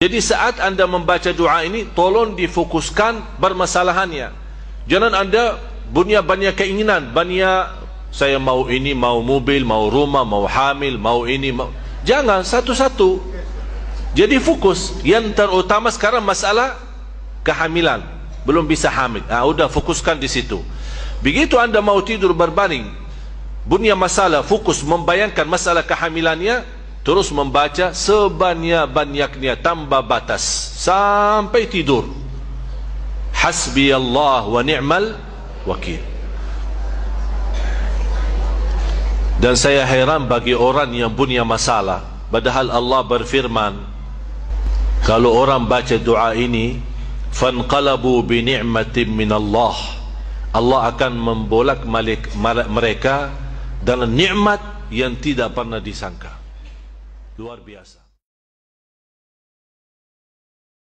Jadi saat anda membaca doa ini, tolong difokuskan permasalahannya. Jangan anda punya banyak keinginan, banyak saya mau ini, mau mobil, mau rumah, mau hamil, mau ini, mau... Jangan satu-satu. Jadi fokus. Yang terutama sekarang masalah kehamilan, belum bisa hamil. Udah fokuskan di situ. Begitu anda mau tidur berbaring, punya masalah, fokus membayangkan masalah kehamilannya, terus membaca sebanyak-banyaknya tanpa batas sampai tidur. Hasbi Allah wa ni'mal wakil. Dan saya heran bagi orang yang punya masalah, padahal Allah berfirman, kalau orang baca doa ini, fanqalabu bi ni'matin min Allah, Allah akan membolak-balik mereka dalam nikmat yang tidak pernah disangka. Luar biasa.